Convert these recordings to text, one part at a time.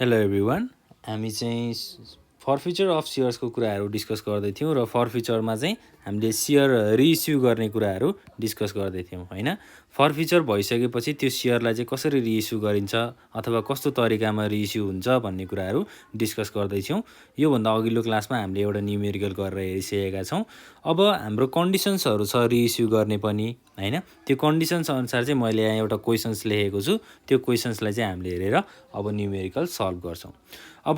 Hello everyone, हामी चाहिँ फरफिचर of सेयर्सको कुराहरू डिस्कस गर्दै थियौँ र फरफिचरमा चाहिँ हामीले सेयर रिइस्यु गर्ने कुराहरू डिस्कस गर्दै थियौँ हैन। फरफिचर भइसकेपछि त्यो सेयरलाई चाहिँ कसरी रिइस्यु गरिन्छ अथवा कस्तो तरिकामा रिइस्यु हुन्छ भन्ने कुराहरू डिस्कस गर्दैछौँ। योभन्दा अघिल्लो क्लासमा हामीले एउटा न्युमेरिकल गरेर हेरिसकेका छौँ। अब हाम्रो कन्डिसन्सहरू छ रिइस्यु गर्ने पनि हैन। त्यो कन्डिसन्स अनुसार चाहिँ मैले यहाँ एउटा क्वेसन्स लेखेको छु। त्यो क्वेसन्सलाई चाहिँ हामीले हेरेर अब न्युमेरिकल सल्भ गर्छौँ। अब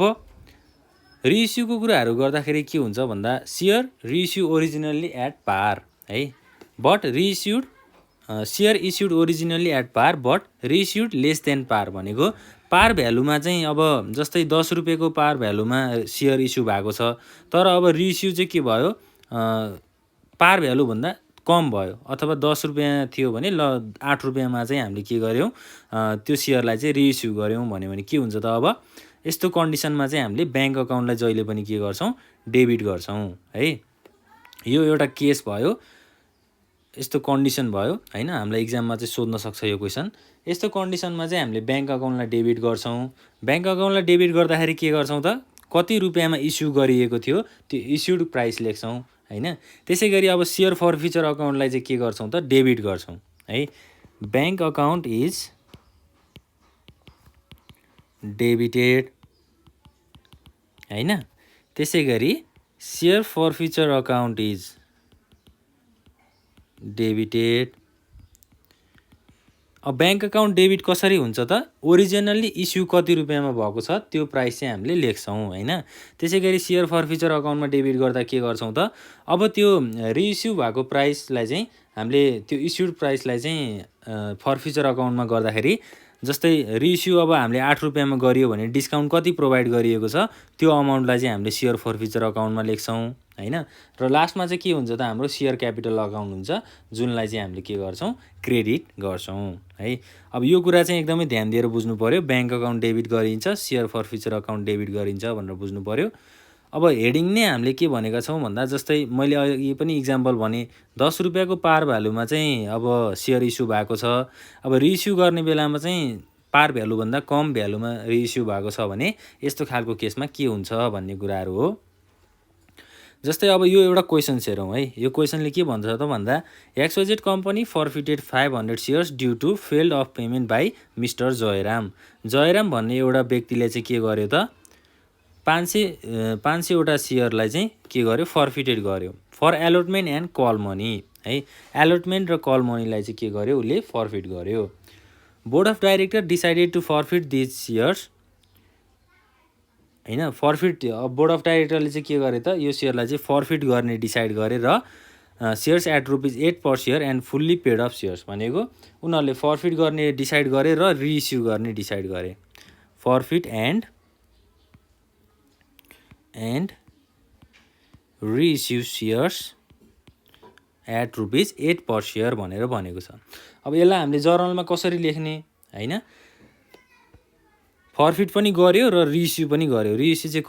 रिइस्युको कुराहरू गर्दाखेरि के हुन्छ भन्दा share reissue originally at par है, but reissued share issued originally at par but reissued less than par भनेको पार भ्यालुमा चाहिँ अब जस्तै 10 रुपियाँको पार भ्यालुमा सेयर इस्यु भएको छ, तर अब रिइस्यु चाहिँ के भयो, पार भ्यालुभन्दा कम भयो अथवा 10 रुपियाँ थियो भने ल 8 रुपियाँमा चाहिँ हामीले के गर्यौँ, त्यो सेयरलाई चाहिँ रिइस्यु गर्यौँ भन्यो भने के हुन्छ त। अब यस्तो कन्डिसनमा चाहिँ हामीले ब्याङ्क अकाउन्टलाई जहिले पनि के गर्छौँ, डेबिट गर्छौँ है। यो एउटा केस भयो, यस्तो कन्डिसन भयो हैन। हामीलाई इक्जाममा चाहिँ सोध्न सक्छ यो क्वेसन। यस्तो कन्डिसनमा चाहिँ हामीले ब्याङ्क अकाउन्टलाई डेबिट गर्छौँ। ब्याङ्क अकाउन्टलाई डेबिट गर्दाखेरि के गर्छौँ त, कति रुपियाँमा इस्यु गरिएको थियो त्यो इस्युड प्राइस लेख्छौँ हैन। त्यसै गरी अब सेयर फरफिचर अकाउन्टलाई चाहिँ के गर्छौँ त, डेबिट गर्छौँ है। ब्याङ्क अकाउन्ट इज डेबिटेड हैन। त्यसै गरी सेयर फरफिचर अकाउन्ट इज डेबिटेड। अब ब्याङ्क अकाउन्ट डेबिट कसरी हुन्छ त, ओरिजिनल्ली इस्यु कति रुपियाँमा भएको छ त्यो प्राइस चाहिँ हामीले लेख्छौँ हैन। त्यसै गरी सेयर फरफिचर अकाउन्टमा डेबिट गर्दा के गर्छौँ त, अब त्यो रिइस्यु भएको प्राइसलाई चाहिँ हामीले त्यो इस्युड प्राइसलाई चाहिँ फरफिचर अकाउन्टमा गर्दाखेरि जस्तै रिइस्यु अब हामीले 8 रुपियाँमा गरियो भने डिस्काउन्ट कति प्रोभाइड गरिएको छ त्यो अमाउन्टलाई चाहिँ हामीले सेयर फरफिचर अकाउन्टमा लेख्छौँ हैन। र लास्टमा चाहिँ के हुन्छ त, हाम्रो सेयर क्यापिटल अकाउन्ट हुन्छ जुनलाई चाहिँ हामीले के गर्छौँ, क्रेडिट गर्छौँ है। अब यो कुरा चाहिँ एकदमै ध्यान दिएर बुझ्नु पर्यो। ब्याङ्क अकाउन्ट डेबिट गरिन्छ, सेयर फरफिचर अकाउन्ट डेबिट गरिन्छ भनेर बुझ्नु पर्यो। अब हेडिङ नै हामीले के भनेका छौँ भन्दा जस्तै मैले अघि पनि इक्जाम्पल भने 10 रुपियाँको पार भ्यालुमा चाहिँ अब सेयर इस्यु भएको छ। अब रिइस्यु गर्ने बेलामा चाहिँ पार भ्यालुभन्दा कम भ्यालुमा रिइस्यु भएको छ भने यस्तो खालको केसमा के हुन्छ भन्ने कुराहरू हो। जस्तै अब यो एउटा क्वेसन हेरौँ है। यो क्वेसनले के भन्छ त भन्दा XYZ company forfeited 500 shares due to failed of payment by mister Jayaram. Jayaram भन्ने एउटा व्यक्तिले चाहिँ के गर्यो त, 500वटा सेयरलाई चाहिँ के गर्यो, फरफिटेड गर्यो for allotment and call money है। एलोटमेन्ट र कल मनीलाई चाहिँ के गर्यो, उसले फरफिट गर्यो। Board of director decided to forfeit these shares हैन। फरफिट बोर्ड अफ डाइरेक्टरले चाहिँ के गरे त, यो सेयरलाई चाहिँ फरफिट गर्ने डिसाइड गरे र shares at ₹8 per share and fully paid of shares भनेको उनीहरूले फरफिट गर्ने डिसाइड गरे र रिइस्यु गर्ने डिसाइड गरे। Forfeit and reissue shares at ₹8 per share भनेर भनेको छ। अब यसलाई हामीले जर्नलमा कसरी लेख्ने हैन, फरफिट पनि गर्यो र रिइस्यु पनि गर्यो। रिइस्यु चाहिँ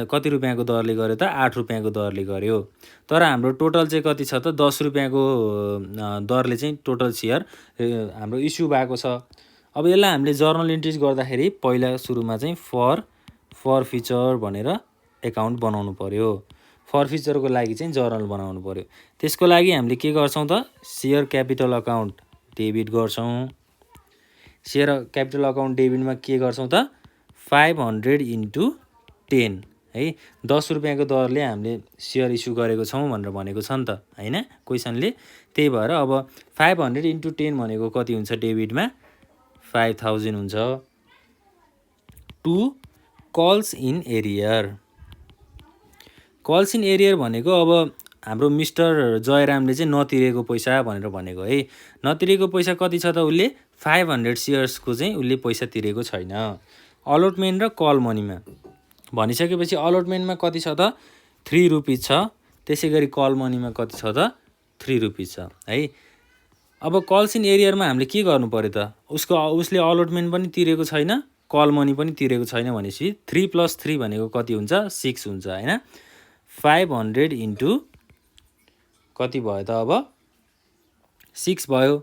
कति रुपियाँको दरले गर्यो त, 8 रुपियाँको दरले गर्यो। तर हाम्रो टोटल चाहिँ कति छ त, 10 रुपियाँको दरले चाहिँ टोटल सेयर हाम्रो इस्यु भएको छ। अब यसलाई हामीले जर्नल इन्ट्रिज गर्दाखेरि पहिला सुरुमा चाहिँ फरफिचर भनेर एकाउन्ट बनाउनु पर्यो। फरफिचरको लागि चाहिँ जर्नल बनाउनु पर्यो। त्यसको लागि हामीले के गर्छौँ त, सेयर क्यापिटल अकाउन्ट डेबिट गर्छौँ। सेयर क्यापिटल अकाउन्ट डेबिटमा के गर्छौँ त, 500 × 10 है। 10 रुपियाँको दरले हामीले सेयर इस्यु गरेको छौँ भनेर भनेको छ नि त हैन क्वेसनले। त्यही भएर अब 500 × 10 भनेको कति हुन्छ, डेबिटमा 5000 हुन्छ। To calls in arrear. Calls in arrear भनेको अब हाम्रो मिस्टर जयरामले चाहिँ नतिरेको पैसा भनेर भनेको है। नतिरेको पैसा कति छ त, उसले 500 सेयर्सको चाहिँ उसले पैसा तिरेको छैन। अलटमेन्ट र कल मनीमा भनिसकेपछि अलटमेन्टमा कति छ त, 3 रुपिस छ। त्यसै गरी कल मनीमा कति छ त, 3 रुपिस छ है। अब कल्स इन एरियरमा हामीले के गर्नु पर्यो त, उसले अलटमेन्ट पनि तिरेको छैन, कल मनी पनि तिरेको छैन भनेपछि 3 + 3 भनेको कति हुन्छ, 6 हुन्छ हैन। 500 × कति भयो त, अब 6 भयो।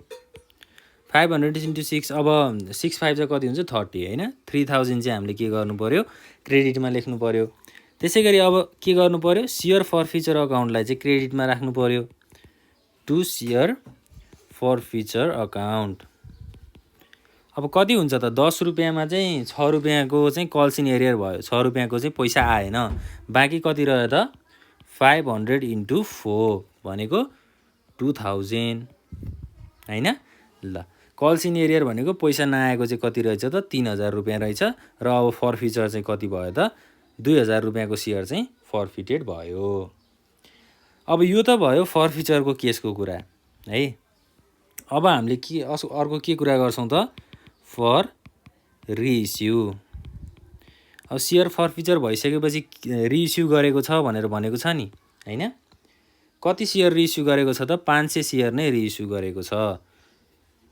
500 इन्टु 6 अब 6 5 चाहिँ कति हुन्छ 30 होइन 3000 चाहिँ हामीले के गर्नु पर्यो क्रेडिटमा लेख्नु पर्यो। त्यसै गरी अब के गर्नु पर्यो सेयर फर्फिचर अकाउन्टलाई चाहिँ क्रेडिटमा राख्नु पर्यो टु सेयर फर्फिचर अकाउन्ट। अब कति हुन्छ त 10 रुपियाँमा चाहिँ 6 रुपियाँको चाहिँ कल्सिन एरियर भयो 6 रुपियाँको चाहिँ पैसा आएन बाँकी कति रह्यो त 500 इन्टु 4 भनेको 2000 होइन। ल कल्सिन एरियर भनेको पैसा नआएको चाहिँ कति रहेछ त 3000 रुपियाँ रहेछ र अब फर्फिचर चाहिँ कति भयो त 2000 रुपियाँको सेयर चाहिँ फर्फिटेड भयो। अब यो त भयो फर्फिचरको केसको कुरा है। अब हामीले के अर्को के कुरा गर्छौँ त फर रिइस्यु। अब सेयर फर्फिचर भइसकेपछि रिइस्यु गरेको छ भनेर भनेको छ नि होइन। कति सेयर रिइस्यु गरेको छ त 500 सेयर नै रिइस्यु गरेको छ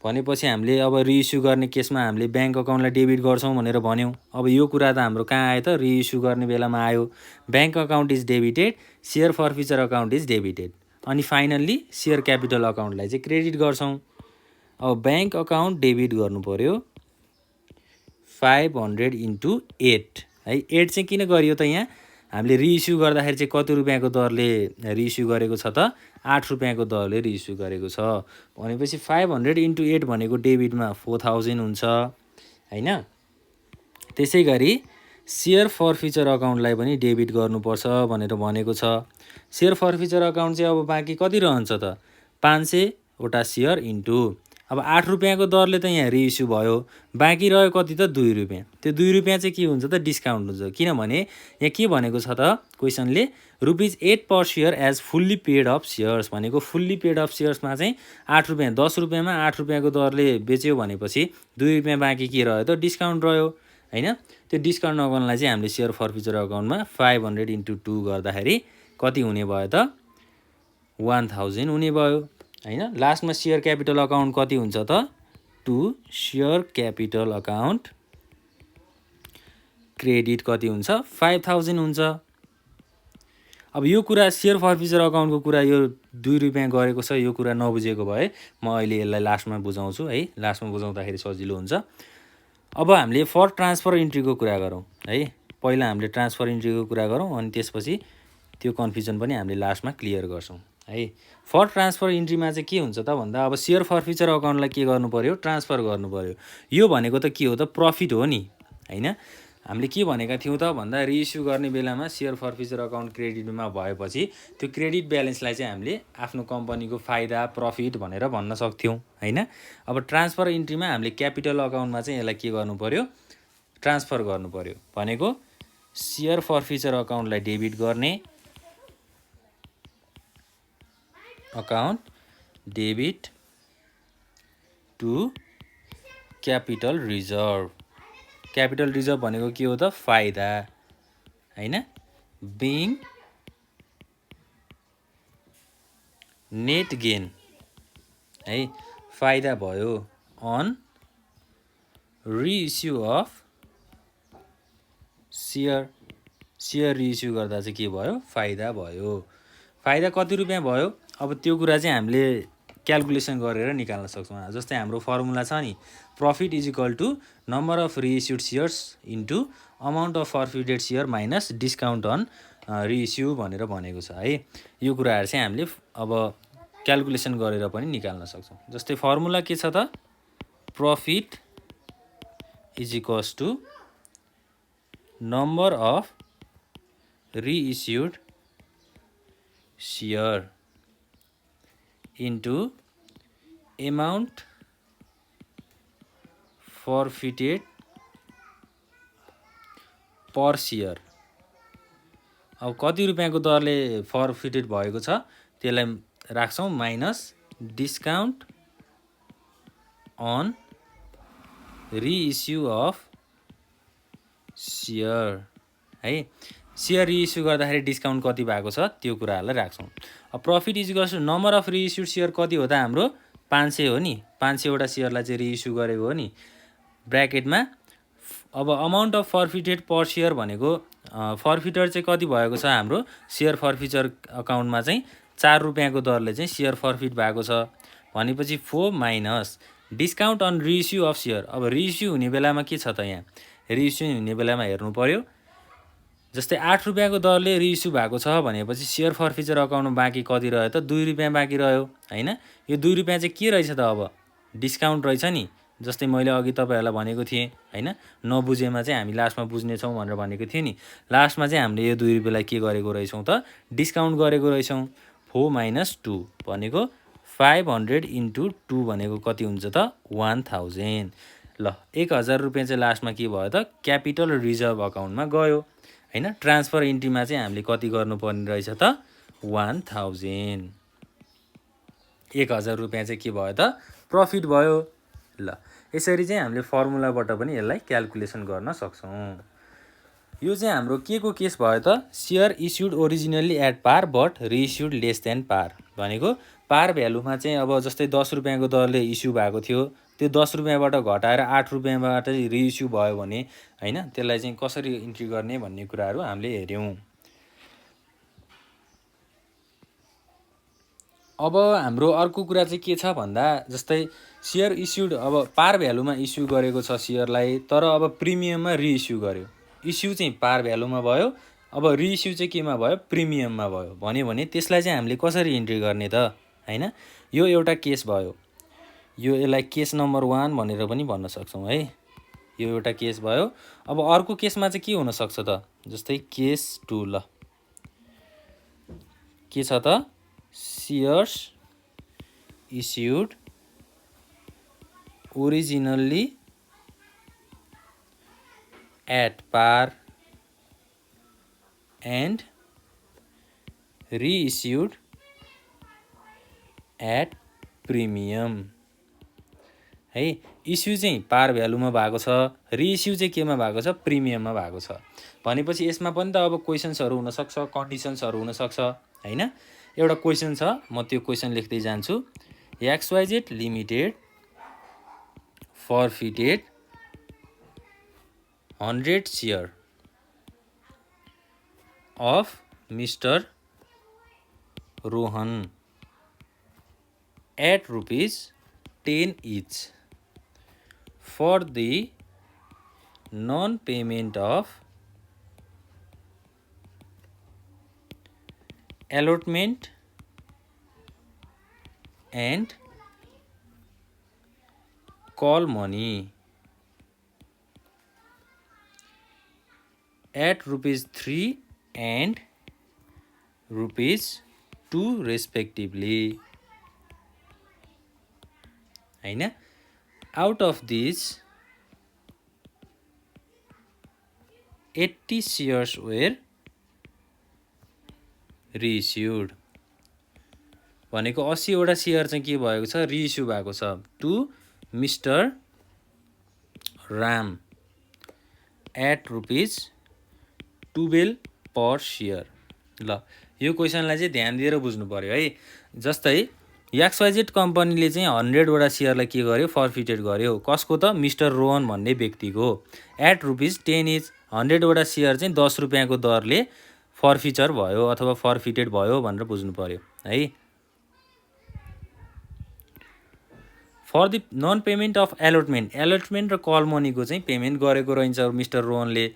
भनेपछि हामीले अब रिइस्यु गर्ने केसमा हामीले ब्याङ्क अकाउन्टलाई डेबिट गर्छौँ भनेर भन्यौँ। अब यो कुरा त हाम्रो कहाँ आयो त रिइस्यु गर्ने बेलामा आयो bank account is debited share forfeiture account is debited अनि फाइनल्ली सेयर क्यापिटल अकाउन्टलाई चाहिँ क्रेडिट गर्छौँ। अब ब्याङ्क अकाउन्ट डेबिट गर्नु पर्यो 500 इन्टु 8 है। 8 चाहिँ किन गरियो त यहाँ हामीले रिइस्यु गर्दाखेरि चाहिँ कति रुपियाँको दरले रिइस्यु गरेको छ त 8 रुपियाँको दरले रिइस्यु गरेको छ भनेपछि 500 इन्टु 8 भनेको डेबिटमा 4000 हुन्छ होइन। त्यसै गरी सेयर फर्फिचर अकाउन्टलाई पनि डेबिट गर्नुपर्छ भनेर भनेको छ। सेयर फर्फिचर अकाउन्ट चाहिँ अब बाँकी कति रहन्छ त 500वटा सेयर इन्टु अब 8 रुपियाँको दरले त यहाँ रिइस्यु भयो बाँकी रह्यो कति त 2 रुपियाँ। त्यो 2 रुपियाँ चाहिँ के हुन्छ त डिस्काउन्ट हुन्छ किनभने यहाँ के भनेको छ त क्वेसनले ₹8 per share as fully paid of shares भनेको फुल्ली पेड अफ सेयर्समा चाहिँ 8 रुपियाँ 10 रुपियाँमा 8 रुपियाँको दरले बेच्यो भनेपछि 2 रुपियाँ बाँकी के रह्यो त डिस्काउन्ट रह्यो होइन। त्यो डिस्काउन्ट अकाउन्टलाई चाहिँ हामीले सेयर फर्फिचर अकाउन्टमा 500 इन्टु 2 गर्दाखेरि कति हुने भयो त 1000 हुने भयो होइन। लास्टमा सेयर क्यापिटल अकाउन्ट कति हुन्छ त to share capital account credit कति हुन्छ 5000 हुन्छ। अब यो कुरा सेयर फर्फिचर अकाउन्टको कुरा यो 2 रुपियाँ गरेको छ यो कुरा नबुझेको भए म अहिले यसलाई लास्टमा बुझाउँछु है लास्टमा बुझाउँदाखेरि सजिलो हुन्छ। अब हामीले फर ट्रान्सफर इन्ट्रीको कुरा गरौँ है। पहिला हामीले ट्रान्सफर इन्ट्रीको कुरा गरौँ अनि त्यसपछि त्यो कन्फ्युजन पनि हामीले लास्टमा क्लियर गर्छौँ है। फर ट्रान्सफर इन्ट्रीमा चाहिँ के हुन्छ त भन्दा अब सेयर फर्फिचर अकाउन्टलाई के गर्नु पर्यो ट्रान्सफर गर्नु पर्यो। यो भनेको त के हो त प्रफिट हो नि होइन। हामीले के भनेका थियौँ त भन्दा रिइस्यु गर्ने बेलामा सेयर फर्फिचर अकाउन्ट क्रेडिटमा भएपछि त्यो क्रेडिट ब्यालेन्सलाई चाहिँ हामीले आफ्नो कम्पनीको फाइदा प्रफिट भनेर भन्न सक्थ्यौँ होइन। अब ट्रान्सफर इन्ट्रीमा हामीले क्यापिटल अकाउन्टमा चाहिँ यसलाई के गर्नु पर्यो ट्रान्सफर गर्नु पर्यो भनेको सेयर फर्फिचर अकाउन्टलाई डेबिट गर्ने account debit to capital reserve. Capital reserve भनेको के हो त फाइदा होइन बिङ नेट गेन है फाइदा भयो on reissue of share reissue गर्दा चाहिँ के भयो फाइदा भयो। फाइदा कति रुपियाँ भयो अब त्यो कुरा चाहिँ हामीले क्यालकुलेसन गरेर निकाल्न सक्छौँ। जस्तै हाम्रो फर्मुला छ नि profit is equal to number of reissued shares into amount of forfeited share minus discount on reissue भनेर भनेको छ है। यो कुराहरू चाहिँ हामीले अब क्यालकुलेसन गरेर पनि निकाल्न सक्छौँ। जस्तै फर्मुला के छ त profit is equals to number of reissued share into amount forfeited per share. अब कति रुपियाँको दरले फर्फिटेड भएको छ त्यसलाई राख्छौँ minus discount on reissue of share है। सेयर रिइस्यु गर्दाखेरि डिस्काउन्ट कति भएको छ त्यो कुराहरूलाई राख्छौँ। अब profit is equals to number of reissued share कति हो त हाम्रो 500 हो नि 500वटा सेयरलाई चाहिँ रिइस्यु गरेको हो नि ब्र्याकेटमा। अब अमाउन्ट अफ फर्फिटेड पर सेयर भनेको फर्फिटर चाहिँ कति भएको छ हाम्रो सेयर फर्फिचर अकाउन्टमा चाहिँ 4 रुपियाँको दरले चाहिँ सेयर फर्फिट भएको छ भनेपछि 4 minus discount on reissue of share. अब रिइस्यु हुने बेलामा के छ त यहाँ, रिइस्यु हुने बेलामा हेर्नु पर्यो। जस्तै 8 रुपियाँको दरले रिइस्यु भएको छ भनेपछि सेयर फर्फिचर अकाउन्टमा बाँकी कति रह्यो त, 2 रुपियाँ बाँकी रह्यो हैन। यो 2 रुपियाँ चाहिँ के रहेछ त, अब डिस्काउन्ट रहेछ नि। जस्तै मैले अघि तपाईँहरूलाई भनेको थिएँ हैन, नबुझेमा चाहिँ हामी लास्टमा बुझ्नेछौँ भनेर भनेको थिएँ नि। लास्टमा चाहिँ हामीले यो 2 रुपियाँलाई के गरेको रहेछौँ त, डिस्काउन्ट गरेको रहेछौँ। 4 माइनस 2 भनेको 500 इन्टु 2 भनेको कति हुन्छ त, 1000। ल 1000 रुपियाँ चाहिँ लास्टमा के भयो त, क्यापिटल रिजर्भ अकाउन्टमा गयो हैन। ट्रान्सफर इन्ट्रीमा चाहिँ हामीले कति गर्नुपर्ने रहेछ त, 1000। 1000 रुपियाँ चाहिँ के भयो त, प्रफिट भयो। ल यसरी चाहिँ हामीले फर्मुलाबाट पनि यसलाई क्याल्कुलेसन गर्न सक्छौँ। यो चाहिँ हाम्रो के को केस भयो त, share issued originally at par but reissued less than par. भनेको पार भ्यालुमा चाहिँ अब जस्तै 10 रुपियाँको दरले इस्यु भएको थियो, त्यो 10 रुपियाँबाट घटाएर 8 रुपियाँबाट रिइस्यु भयो भने हैन, त्यसलाई चाहिँ कसरी इन्ट्री गर्ने भन्ने कुराहरू हामीले हेऱ्यौँ। अब हाम्रो अर्को कुरा चाहिँ के छ भन्दा, जस्तै सेयर इस्युड अब पार भ्यालुमा इस्यु गरेको छ सेयरलाई, तर अब प्रिमियममा रिइस्यु गर्यो। इस्यु चाहिँ पार भ्यालुमा भयो, अब रिइस्यु चाहिँ केमा भयो, प्रिमियममा भयो भन्यो भने त्यसलाई चाहिँ हामीले कसरी इन्ट्री गर्ने त हैन। यो एउटा केस भयो, यो यसलाई केस नम्बर 1 भनेर पनि भन्न सक्छौँ है। यो एउटा केस भयो। अब अर्को केसमा चाहिँ के हुनसक्छ त, जस्तै केस 2। ल के छ त, shares issued originally at par and reissued at premium है। इस्यु चाहिँ पार भ्यालुमा भएको छ, रिइस्यु चाहिँ केमा भएको छ, प्रिमियममा भएको छ भनेपछि यसमा पनि त अब क्वेसन्सहरू हुनसक्छ, कन्डिसन्सहरू हुनसक्छ हैन। एउटा क्वेसन छ, म त्यो क्वेसन लेख्दै जान्छु। XYZ limited forfeited 100 share of mister Rohan at ₹10 each for the non-payment of allotment and call money at ₹3 and ₹2 respectively हैन। Out of this 80 shares were reissued. भनेको 80 वटा सेयर चाहिँ के भएको छ, रिइस्यु भएको छ to mister Ram at ₹12 per share. ल यो क्वेसनलाई चाहिँ ध्यान दिएर बुझ्नु पर्यो है। जस्तै XYZ कम्पनीले चाहिँ 100 वटा सेयरलाई के गर्यो, फर्फिटेड गर्यो। कसको त, मिस्टर रोहन भन्ने व्यक्तिको एट ₹10 इच। 100 वटा सेयर चाहिँ 10 रुपियाँको दरले फर्फिचर भयो अथवा फर्फिटेड भयो भनेर बुझ्नु पर्यो है। For the non payment of allotment, allotment र कल मनीको चाहिँ पेमेन्ट गरेको रहन्छ मिस्टर रोहनले।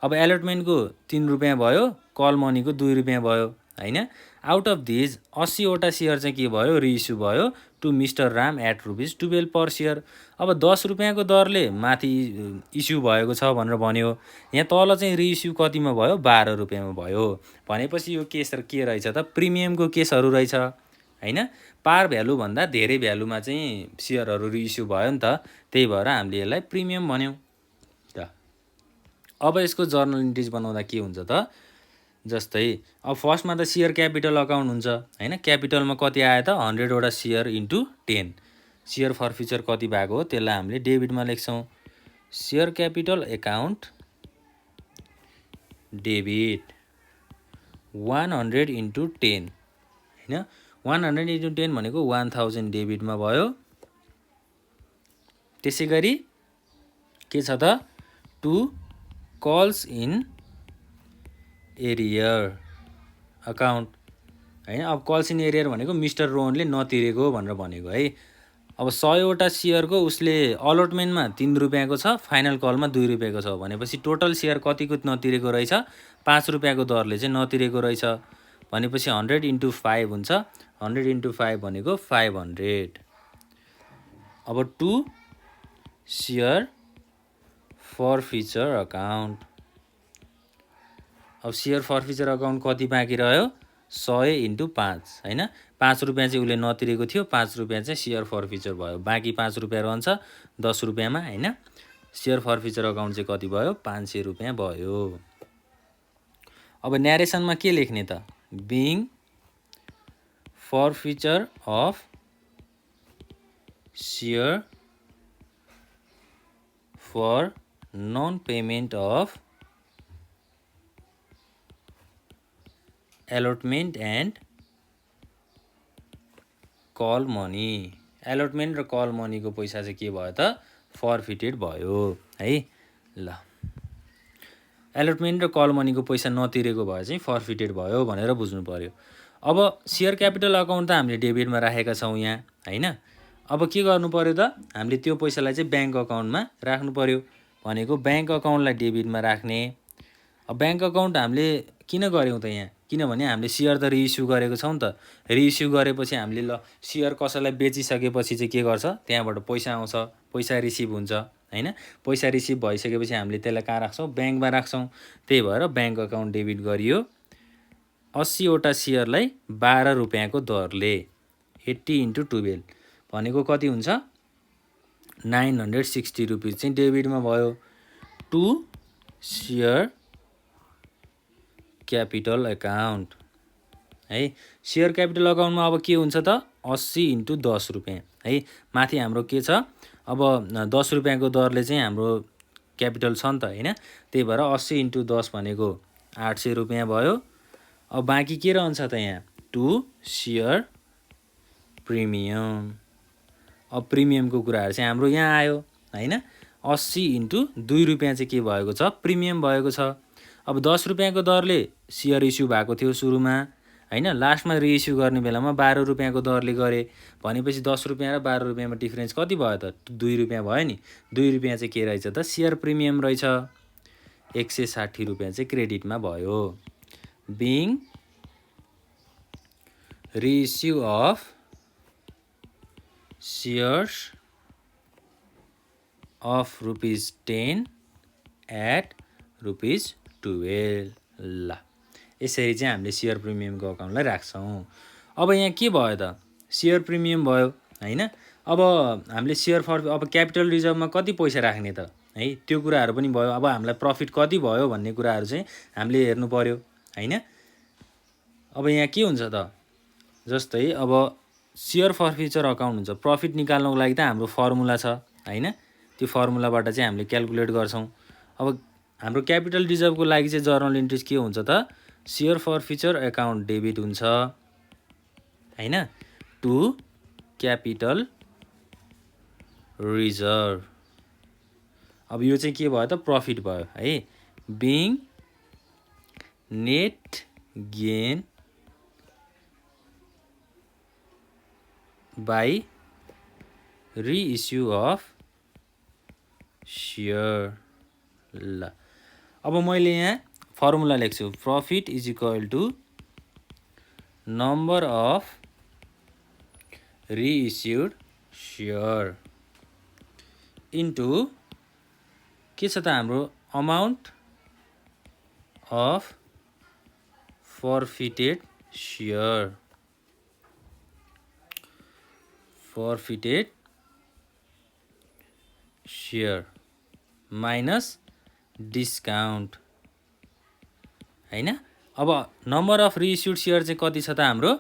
अब एलोटमेन्टको 3 रुपियाँ भयो, कल मनीको 2 रुपियाँ भयो हैन। आउट अफ दिज 80 वटा सेयर चाहिँ के भयो, रिइस्यु भयो to mister Ram at ₹12 per share. अब 10 रुपियाँको दरले माथि इस्यु भएको छ भनेर भन्यो, यहाँ तल चाहिँ रिइस्यु कतिमा भयो, 12 रुपियाँमा भयो भनेपछि यो केस के रहेछ त, प्रिमियमको केसहरू रहेछ हैन। पार भ्यालुभन्दा धेरै भ्यालुमा चाहिँ सेयरहरू रिइस्यु भयो नि त, त्यही भएर हामीले यसलाई प्रिमियम भन्यौँ त। अब यसको जर्नल इन्ट्रिज बनाउँदा के हुन्छ त, जस्तै अब फर्स्टमा त सेयर क्यापिटल अकाउन्ट हुन्छ हैन। क्यापिटलमा कति आयो त, 100 वटा सेयर इन्टु 10। सेयर फर्फिचर कति भएको हो त्यसलाई हामीले डेबिटमा लेख्छौँ। Share capital account debit 100 into 10 हैन। 100 इन्टु 10 भनेको 1000 डेबिटमा भयो। त्यसै गरी के छ त, to calls in arrear account हैन। अब कल्स इन एरियर भनेको मिस्टर रोहनले नतिरेको भनेर भनेको है। अब 100वटा सेयरको उसले अलटमेन्टमा 3 रुपियाँको छ, फाइनल कलमा 2 रुपियाँको छ भनेपछि टोटल सेयर कतिको नतिरेको रहेछ? 5 रुपियाँको दरले चाहिँ नतिरेको रहेछ भनेपछि 100 × 5 हुन्छ। 100 × 5 भनेको 500। अब 2 सेयर फरफिचर अकाउन्ट। अब सेयर फरफिचर अकाउन्ट कति बाँकी रह्यो? 100 × 5 हैन। 5 रुपियाँ चाहिँ उसले नतिरेको थियो, 5 रुपियाँ चाहिँ सेयर फरफिचर भयो। बाँकी 5 रुपियाँ रहन्छ 10 रुपियाँमा हैन। सेयर फरफिचर अकाउन्ट चाहिँ कति भयो? 500 रुपियाँ भयो। अब न्यारेसनमा के लेख्ने त? Being forfeiture of share for non payment of allotment and call money. Allotment र कल मनीको पैसा चाहिँ के भयो त? फरफिटेड भयो है। ल एलोटमेन्ट र कल मनीको पैसा नतिरेको भए चाहिँ फरफिटेड भयो भनेर बुझ्नु पर्यो। अब सेयर क्यापिटल अकाउन्ट त हामीले डेबिटमा राखेका छौँ यहाँ हैन। अब के गर्नु पर्यो त? हामीले त्यो पैसालाई चाहिँ ब्याङ्क अकाउन्टमा राख्नु पर्यो। भनेको ब्याङ्क अकाउन्टलाई डेबिटमा राख्ने। अब ब्याङ्क अकाउन्ट हामीले किन गऱ्यौँ त यहाँ? किनभने हामीले सेयर त रिइस्यु गरेको छौँ नि त। रिइस्यु गरेपछि हामीले ल सेयर कसैलाई बेचिसकेपछि चाहिँ के गर्छ? त्यहाँबाट पैसा आउँछ, पैसा रिसिभ हुन्छ हैन। पैसा रिसिभ भइसकेपछि हामीले त्यसलाई कहाँ राख्छौँ? ब्याङ्कमा राख्छौँ। त्यही भएर ब्याङ्क अकाउन्ट डेबिट गरियो। 80वटा सेयरलाई 12 रुपियाँको दरले 80 × 12 भनेको कति हुन्छ? 960 रुपिस चाहिँ डेबिटमा भयो। 2 सेयर क्यापिटल अकाउन्ट है। सेयर क्यापिटल अकाउन्टमा अब के हुन्छ त? 80 × 10 रुपियाँ है। माथि हाम्रो के छ? अब 10 रुपियाँको दरले चाहिँ हाम्रो क्यापिटल छ नि त हैन। त्यही भएर 80 × 10 भनेको 800 रुपियाँ भयो। अब बाँकी के रहन्छ त यहाँ? 2 सेयर प्रिमियम। अब प्रिमियमको कुराहरू चाहिँ हाम्रो यहाँ आयो हैन। 80 × 2 रुपियाँ चाहिँ के भएको छ? प्रिमियम भएको छ। अब 10 रुपियाँको दरले सेयर इस्यु भएको थियो सुरुमा हैन। लास्टमा रिइस्यु गर्ने बेलामा 12 रुपियाँको दरले गरे भनेपछि 10 रुपियाँ र 12 रुपियाँमा डिफरेन्स कति भयो त? 2 रुपियाँ भयो नि। 2 रुपियाँ चाहिँ के रहेछ त? सेयर प्रिमियम रहेछ। 160 रुपियाँ चाहिँ क्रेडिटमा भयो। Being reissue of shares of ₹10 at ₹12। ल यसरी चाहिँ हामीले सेयर प्रिमियमको अकाउन्टलाई राख्छौँ। अब यहाँ के भयो त? सेयर प्रिमियम भयो हैन। अब हामीले सेयर अब क्यापिटल रिजर्भमा कति पैसा राख्ने त है? त्यो कुराहरू पनि भयो। अब हामीलाई प्रफिट कति भयो भन्ने कुराहरू चाहिँ हामीले हेर्नु पर्यो हैन। अब यहाँ के हुन्छ त? जस्तै अब सेयर फरफिचर अकाउन्ट हुन्छ। प्रफिट निकाल्नको लागि त हाम्रो फर्मुला छ हैन। त्यो फर्मुलाबाट चाहिँ हामीले क्याल्कुलेट गर्छौँ। अब हाम्रो क्यापिटल रिजर्भको लागि चाहिँ जर्नल इन्ट्रिज के हुन्छ त? सेयर फरफिचर अकाउन्ट डेबिट हुन्छ हैन टु क्यापिटल रिजर्भ। अब यो चाहिँ के भयो त? प्रफिट भयो है। Being net gain by reissue of share. ल अब मैले यहाँ फर्मुला लेख्छु। Profit is equal to number of reissued share into के छ त हाम्रो? Amount of forfeited share. Forfeited share minus discount हैन। अब नम्बर अफ रिइस्युड सेयर चाहिँ कति छ त हाम्रो?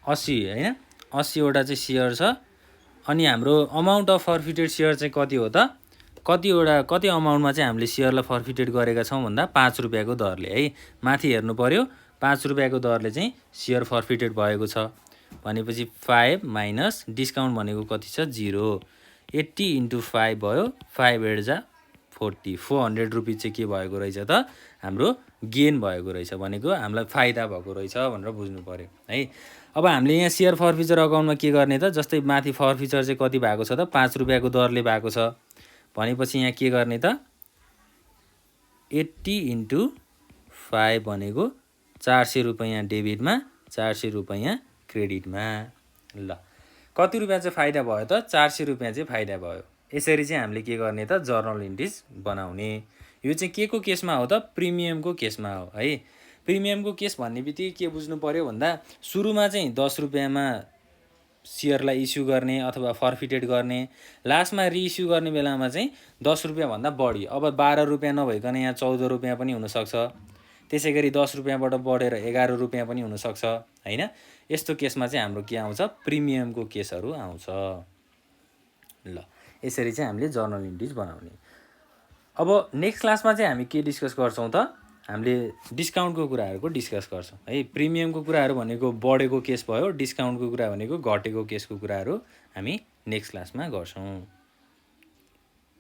80 हैन। 80वटा चाहिँ सेयर छ। अनि हाम्रो अमाउन्ट अफ फरफिटेड सेयर चाहिँ कति हो त? कति अमाउन्टमा चाहिँ हामीले सेयरलाई फरफिटेड गरेका छौँ भन्दा 5 रुपियाँको दरले है। माथि हेर्नु पर्यो। 5 रुपियाँको दरले चाहिँ सेयर फरफिटेड भएको छ भनेपछि 5 माइनस डिस्काउन्ट भनेको कति छ? 0। 80 × 5 भयो। 5 8 जा 40 400 रुपिस चाहिँ के भएको रहेछ त हाम्रो गेन भएको रहेछ भनेको हामीलाई फाइदा भएको रहेछ भनेर बुझ्नु पर्यो है। अब हामीले यहाँ सेयर फर्फिचर अकाउन्टमा के गर्ने त जस्तै माथि फर्फिचर चाहिँ कति भएको छ त 5 रुपियाँको दरले भएको छ भनेपछि यहाँ के गर्ने त 80 × 5 भनेको 400 रुपियाँ डेबिटमा 400 रुपियाँ क्रेडिटमा। ल कति रुपियाँ चाहिँ फाइदा भयो त 400 रुपियाँ चाहिँ फाइदा भयो। यसरी चाहिँ हामीले के गर्ने त जर्नल इन्ट्रिज बनाउने। यो चाहिँ के को केसमा हो त प्रिमियमको केसमा हो है। प्रिमियमको केस भन्ने बित्तिकै के बुझ्नु पर्यो भन्दा सुरुमा चाहिँ 10 रुपियाँमा सेयरलाई इस्यु गर्ने अथवा फर्फिटेड गर्ने, लास्टमा रिइस्यु गर्ने बेलामा चाहिँ 10 रुपियाँभन्दा बढी, अब 12 रुपियाँ नभइकन यहाँ 14 रुपियाँ पनि हुनसक्छ, त्यसै गरी 10 रुपियाँबाट बढेर 11 रुपियाँ पनि हुनसक्छ होइन। यस्तो केसमा चाहिँ हाम्रो के आउँछ प्रिमियमको केसहरू आउँछ। ल यसरी चाहिँ हामीले जर्नल इन्ट्रिज बनाउने। अब नेक्स्ट क्लासमा चाहिँ हामी के डिस्कस गर्छौँ त हामीले डिस्काउन्टको कुराहरूको डिस्कस गर्छौँ है। प्रिमियमको कुराहरू भनेको बढेको केस भयो, डिस्काउन्टको कुरा भनेको घटेको केसको कुराहरू हामी नेक्स्ट क्लासमा गर्छौँ।